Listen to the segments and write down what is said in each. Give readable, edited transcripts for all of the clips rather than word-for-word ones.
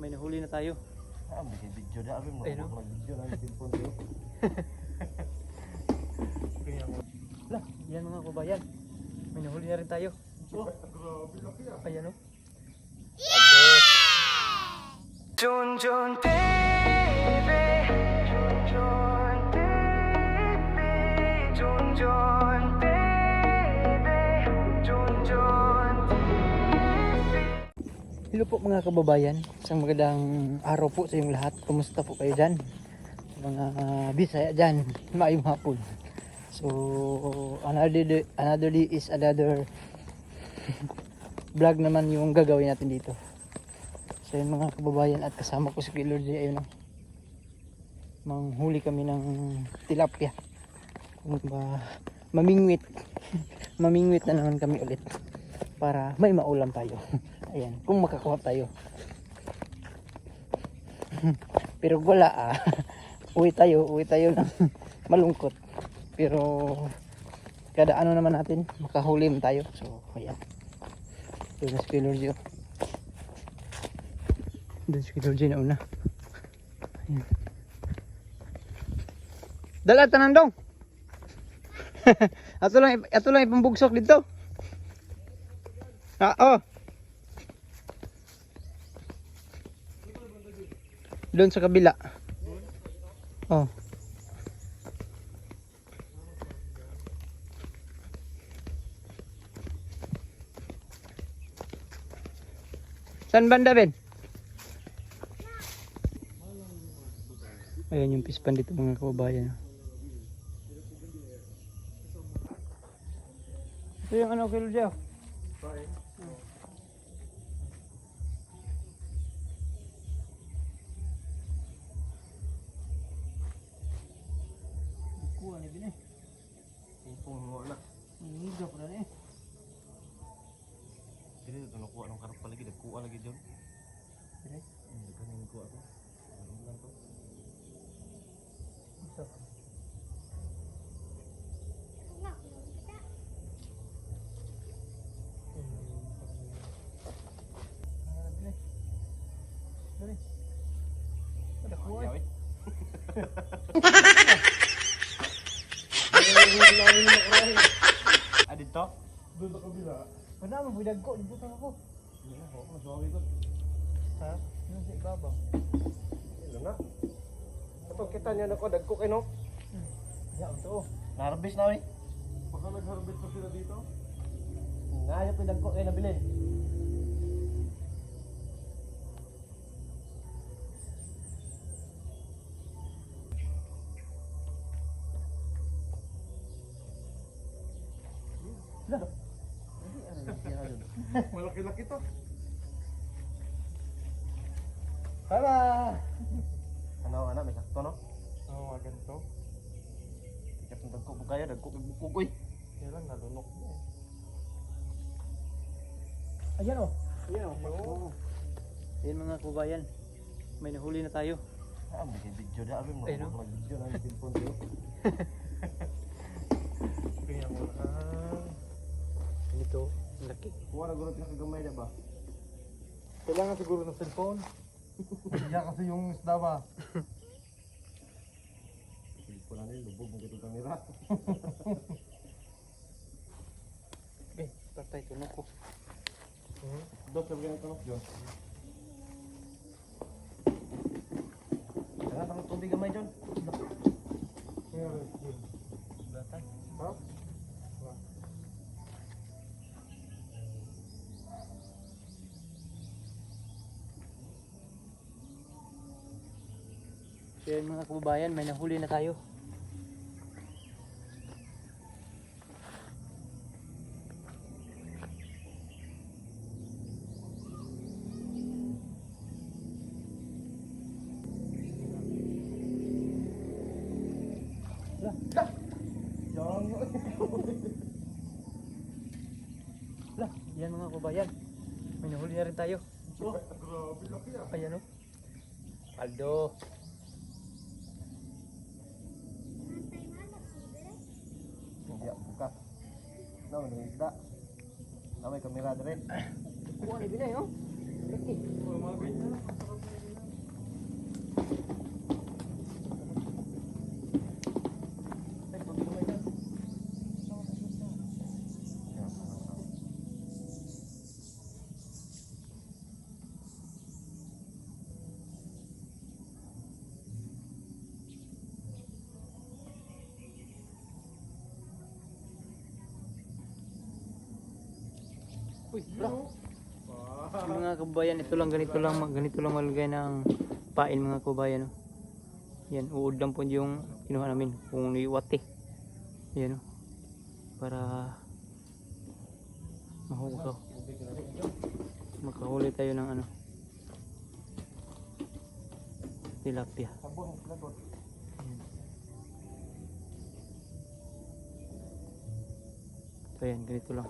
may nahuli na tayo. Bikin video dah, abi mau Ayun, no? video na telepon ko. Lah, yan mga kabayan. May nahuli na rin tayo. Grabe laki ah. Ayan o. Jun Jun TV, Jun Jun TV, Jun Jun TV, Jun Jun TV. Hello po mga kababayan. Isang magandang araw po sa inyong lahat. Kumusta po kayo dyan? Sa mga Bisaya dyan. Maayong hapon. So, another day is another vlog naman yung gagawin natin dito. So yun mga kababayan, at kasama ko si Kuya Lordy, ayun o. Manghuli kami ng tilapia. Mamingwit. Mamingwit na naman kami ulit. Para may maulam tayo. Ayan, kung makakuha tayo. Pero wala uwi tayo ng malungkot. Pero kada ano naman natin, makahuli naman tayo. So ayan. Doon na si Kuya Lordy o. Doon si Kuya Lordy na una. Ayan. Dala tanan dong. ato lang ipambugsok dito. Oh. Doon sa kabila. Oh. Saan banda, Ben? Ayan yung pispan dito mga kababayan. Ito yung ano, Kuya Lordy. Kuha ni bin eh. Ipong mo na. Higap na eh. Dili ito nakuha ng karpa lagi, nagkuha lagi dyan. Dire. Kanin ko ako. Ano lang to? Gusto. Ada kuha. Adit to? Doon sa kabila. Wala mo budag ko, dito ako. Hindi na, ako maswawi ko. Ha? Ano sa ibabaw? Ito na. Ito kita niya na ko, dagko kayo no? Ya, ito. Narbis na eh. Baka nag-harvest pa sila dito. Ngayap yung dagko kayo nabili. Lah. Malaki-laki to. Tara. Ano, may sakto no? Oo, ganito. Tikat ng dagko ko kaya, dagko kay bukog eh. Kaya lang nalunok mo eh. Ayan oh. Ayan, oo. Ayan mga kababayan. May nahuli na tayo. Bikin video dah, abi mau Ayun, no? video na telepon ko. Kaya mo Ito, laki. Kuha na gulot ka kagamay na ba? kailangan siguro ng cellphone. Kaya kasi yung isda ba? Telepon na nila, lubog mo kito kamera. Eh, patay tunok ko. Dos sabi ka tanong John. Jangan tanong tubig gamay John. Kaya rin. Batay. Ha? So yan mga kababayan, may nahuli na tayo. Lah, yan mga kababayan. May nahuli na rin tayo. Grabe laki ah. Ayan o. Aldo. Hindi buka. No, may isda. Na may kamera dire. Kuha ni Binay oh. Laki. Mga ganyan lang. Masarap na Uy, bro. Yung mga kababayan, ganito lang malagay ng pain mga kababayan. Oh. Yan, uod lang po yung kinuha namin kung liwat eh. Yan oh. Para mahugaw. Makahuli tayo ng ano. Tilapia. Sabon, labot. Yan. So yan, ganito lang.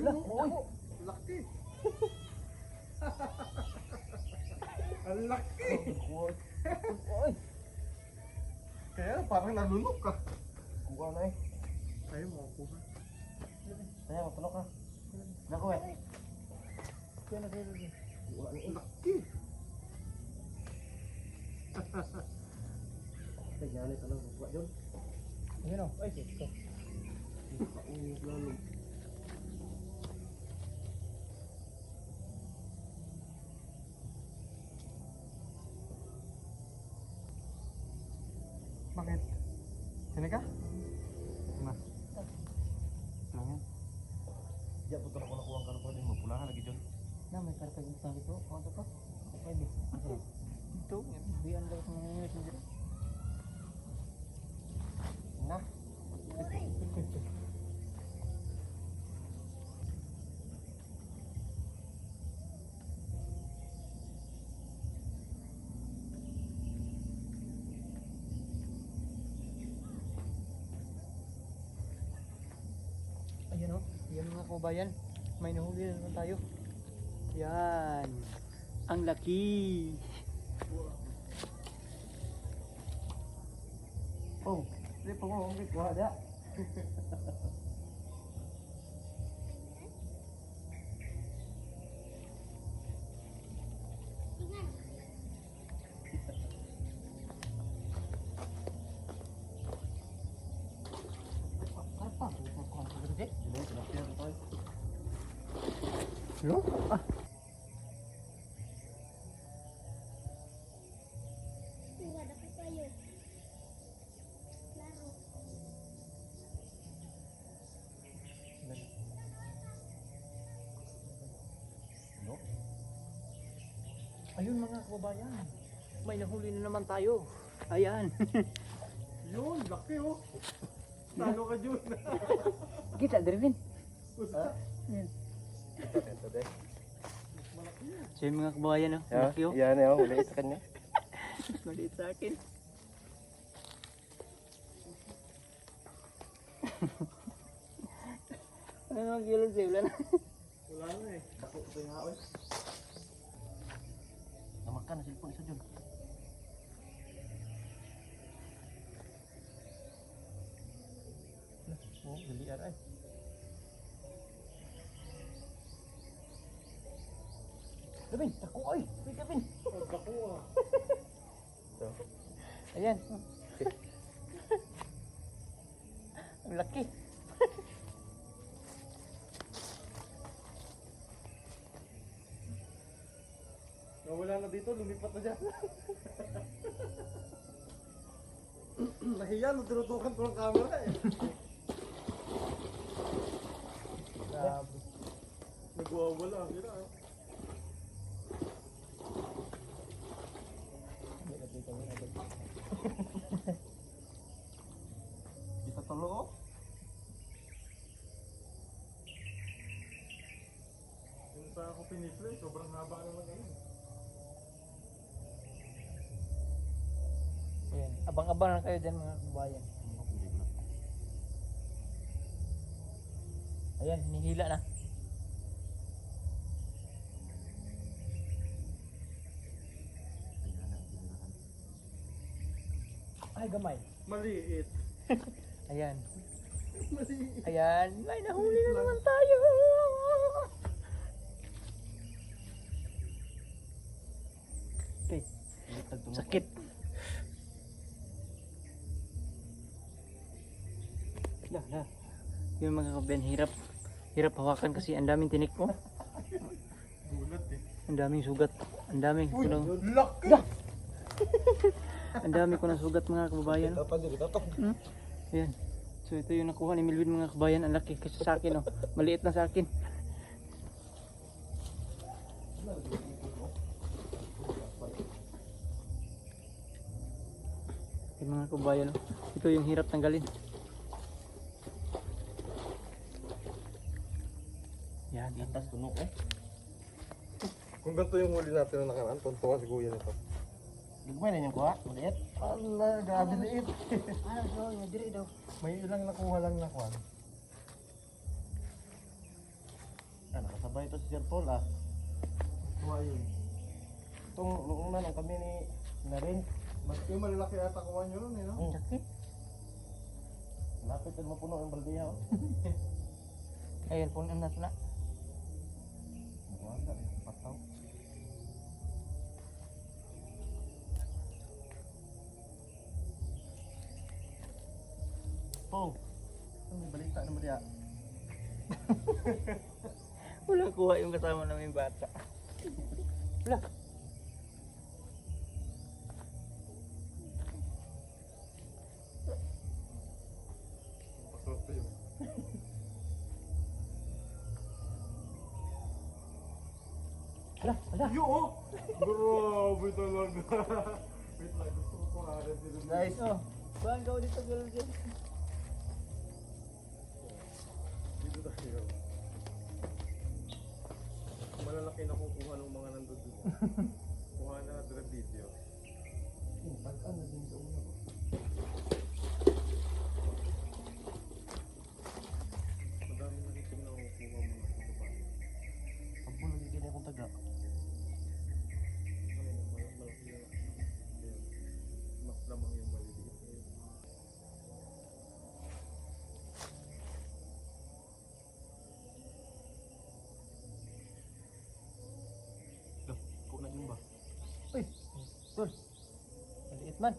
Uy, laki. Ang laki. Uy. Kaya parang nalunok ka. Kuha na eh. Ayaw mo kuha. Kaya matulog ka. Naku eh. Kaya na kayo lagi. Ang laki. Tignan ito lang. Kuha dyan. Ayan o. Ay, ito. Ang lalo. Bakit? Sini ka? Mas. Langan. Diyan po ako nakuha ang karpa din. Mapulahan lagi dyan. Na, may karpa yung tali ko. Ano to pa? Pwede. Ito, biyan daw sa mga messenger. Na. Ayan o, yan mga kababayan. May nahuli na naman tayo. Yan. Ang laki. Oh, hindi pa mo. Hindi kuha dia. Karpa. Hindi, tilapia ito tayo. Lo? Ah. Nggak dapat kayu. Laru. Ayun mga kababayan. May nahuli na naman tayo. Ayan. Yun, laki oh. Talo ka dyan. Kita dari din. Yan. Ito din. So yung mga kababayan, oh. Laki oh. Yan eh, huli sa kanya. Maliit sa akin. Ano ang kilo sa'yo? Wala na. Wala na eh. Dako ito yung haoy. Namakan na silpon isa dyan. Oh, galian ay. Gabin, tako ay. Uy, Gabin. Oh, dako ah. Ayan. Ang laki. Nawala na dito, lumipat na dyan. Nahiya, tinutukan ko ng camera eh. Grabe. Nagwawala, hira ah. Kita tulo oh. Yung sa ako pinisle, sobrang haba naman ngayon. Ayan. Abang-abang lang kayo dyan mga kabayan. Ayan, hinihila na. Ay, gamay. Maliit. Ayan. Maliit. Ayan. May nahuli na naman tayo. Okay. Sakit. Dah. Yung mga kabayan, hirap hawakan kasi ang daming tinik mo. Gulat eh. Ang daming sugat. Ang daming Uy, kunang, laki! ang dami ko ng sugat mga kababayan. Kita pa dito, kita. Ayan. So ito yung nakuha ni Melvin mga kabayan. Ang laki kasi sa akin, oh. Maliit na sa akin. Yung mga kabayan, oh. Ito yung hirap tanggalin. Yan. Atas tunok eh. Kung ganito yung huli natin na nakaraan, tuntua si kuya nito. Gagmay na yung kuha, maliit. Allah, grabe liit. Ano so, yung diri daw. May ilang nakuha lang na kuha. Nakasabay ito si Sir Paul ah. Kuha yun. Itong nung una nung kami ni Narin. Mas yung malalaki ata kuha nyo nun eh, no? Laki. Lapit din mapuno yung baldiya oh. Ayan po na na. Wala eh, pataw. Pong, ano may balita naman diya? Walang kuha yung kasama namin bata. Wala. Paswerte yun. Wala. Wala. Yo! Grabe talaga. Wait lang, gusto ko kuhanin sila. Guys, Oh, bang daw dito girl dyan. Dito tayo. Malalaki na kukuha ng mga nandun dun. Kuha na natin ang video. pag-an na din sa una. Madami na rin na kukuha mga kukuha. Sampo lagi kini akong taga. Mas lamang yung maliliit. Ko na din ba? Uy, tol. Maliit man.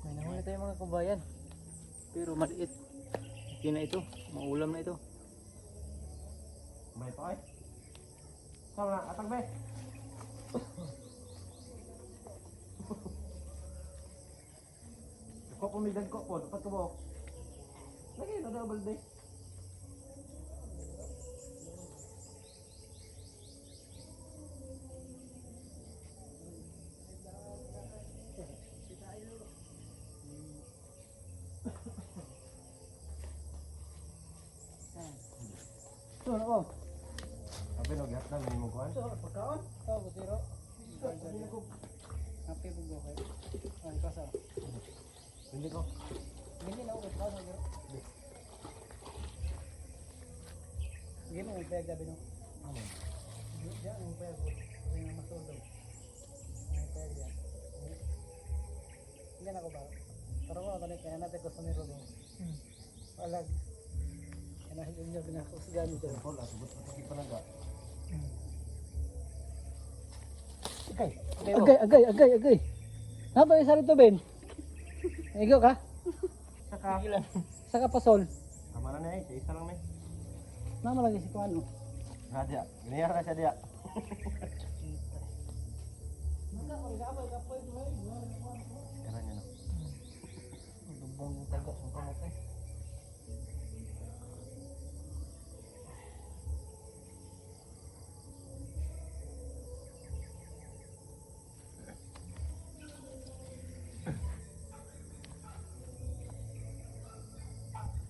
May nahuli tayo mga kabayan. Pero maliit. Okay na ito. Maulam na ito. Bay pa ay. Sama, atang be. Ko pumigad ko po, dapat ko mo. Lagi na double day. Ito na ko. Abi no gat na minimo kuan. Ito, pagkaon. Ito, butiro. Happy po ba kayo? Ay, kasa. Hindi ko. Hindi na ako kasa. Sige mo, may payag gabi no? Ano? Diyan, may payag po. Kasi nga masundog. May payag yan. Hindi na ako ba? Pero ko, kaya natin ko sa niro mo. Walag. Kaya nahin nyo binakosigan dito. Paul, asubot pa sa panaga. Agay, agay. Napa isa rito, Ben? Ikaw ka? Saka. Saka pasol. Tama na na eh, isa lang na eh. Nama lagi si Kuan. Radya, ginayar na siya diya. Kaya niya no. Dubong yung taga sa pangatay.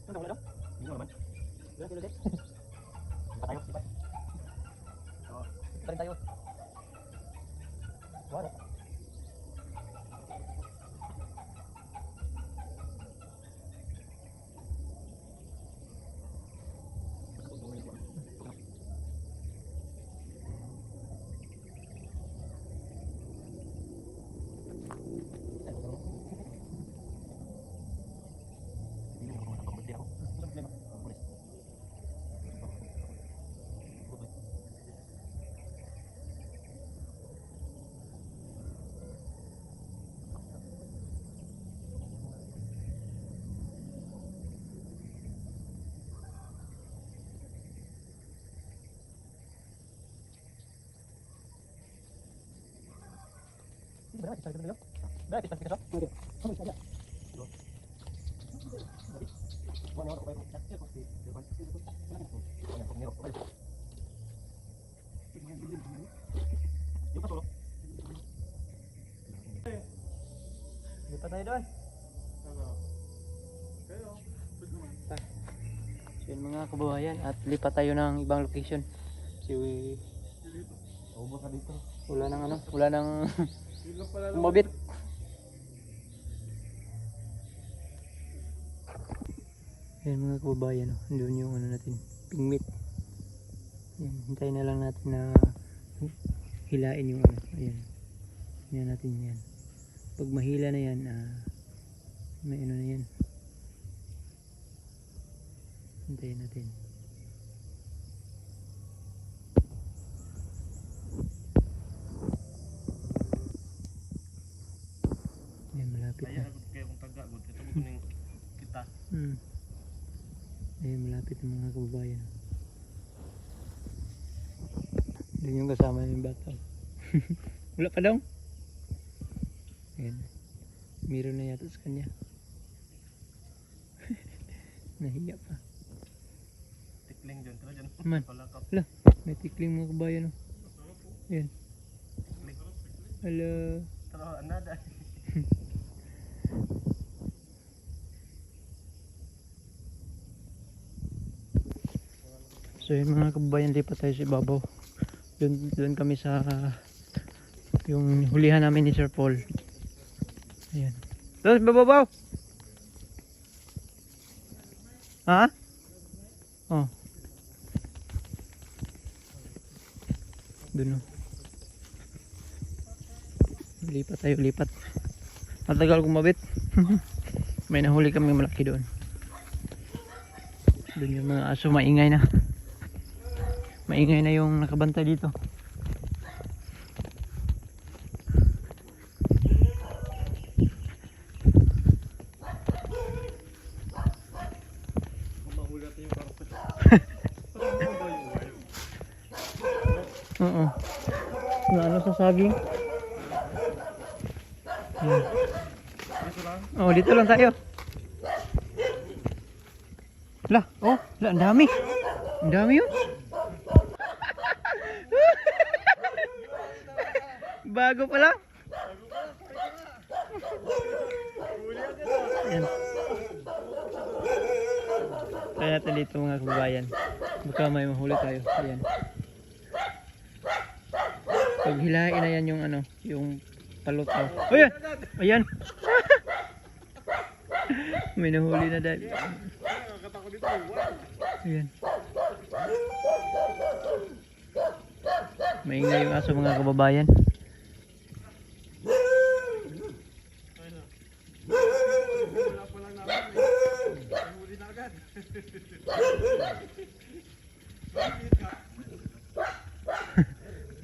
Ano wala daw? Hindi naman. Wala sila din. Tayo, sipat. Tarin tayo. Wala. Benar, kita dulu. Benar, kita kita. Oke. Sama saja. Mana orang baik? Ya, pasti. Depan. Mana pengen apa? Yuk pas solo. Lipat tayo doon. So yun mga kababayan, at lipat tayo ng ibang location. Kasi Ubos na dito. wala nang umabit. Yan mga kababayan, doon yung ano natin, pingmit. Yan, hintayin na lang natin na hilain yung ano. Ayan. Yan natin yan. Pag mahila na yan, may ano na yan. Hintayin natin. Yan, malapit na. Kaya kung taga, ito mo kuning kita. Ayan, malapit na mga kababayan. Doon yung kasama yung bata. Wala pa daw. Ayan. Meron na yata sa kanya. Nahiya pa. Tikling dyan, tara dyan. Man. Palakap. Hala, may tikling mga kabayan. Oh. Ayan. Hala. Tara, anada. So yun mga kababayan, lipat tayo sa ibabaw. Doon kami sa yung hulihan namin ni Sir Paul. Ayan. Doon, bababaw! Ha? Oh. Doon o. Lipat tayo, lipat. Matagal kumabit. May nahuli kami malaki doon. Doon yung mga aso, maingay na. Maingay na yung nakabantay dito. Oo. Ano sa saging? Oh, dito lang tayo. Lah, oh, lah, ang dami. Ang dami yun. Bago pa lang. Ayan. Try natin dito mga kababayan. Baka may mahuli tayo. Ayan. Pag hilain na yan yung ano, yung palutaw. Ayan! Ayan! May nahuli na dahil. Ayan. Maingay yung aso mga kababayan.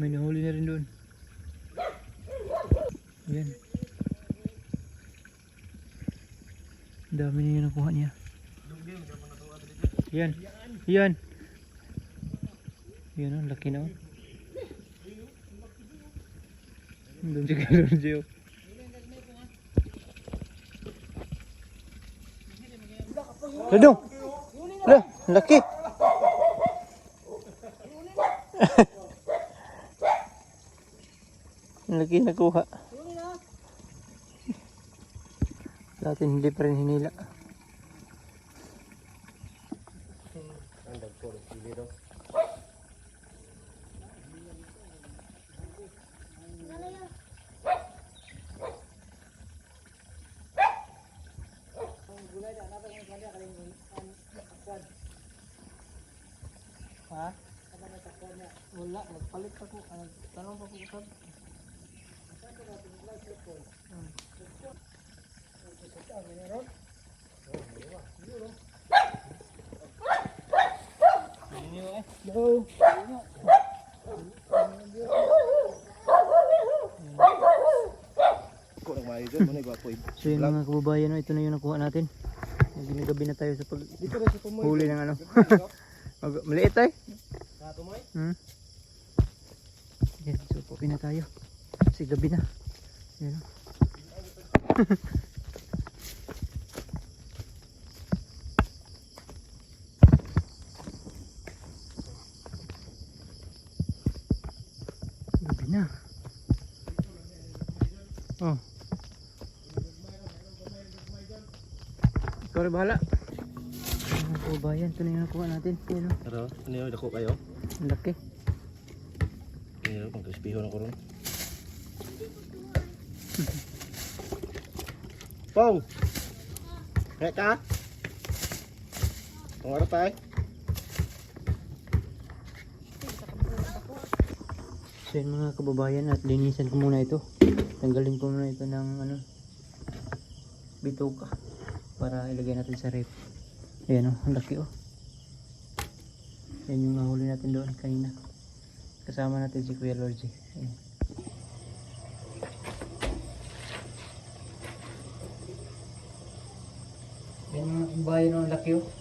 May nahuli na rin doon. Ayan. Dami na yung nakuha niya. Ayan. Ayan. Ayan, ang laki na. Doon si Kalorjo. Ladong! Lah, laki! Lagi nakuha. Dati hindi pa rin hinila. Ha? Wala, magpalit ako. Tanong pa ko usap. Go. So yun mga kababayan, ito na yung nakuha natin. Ginagabi na tayo sa huli ng ano. Maliit tayo. Yan, so pupi na tayo. Kasi gabi na. Yan. Gabi na. Oh. Ikaw rin bahala. Ang kababayan, ito na yung nakuha natin. Yan o. Pero, ano yun, dako kayo? Ang laki. Ano, pang krispiho na ko ron. Pong! Kaya ka? Ang oras tayo? So yun mga kababayan, at linisan ko muna ito. Tanggalin ko muna ito ng ano, bituka para ilagay natin sa rep. Ayan o, ang laki o. Yan yung nahuli natin doon kanina. Kasama natin si Kuya Lorgy. Ayan. Yan mga kababayan o, ang laki o.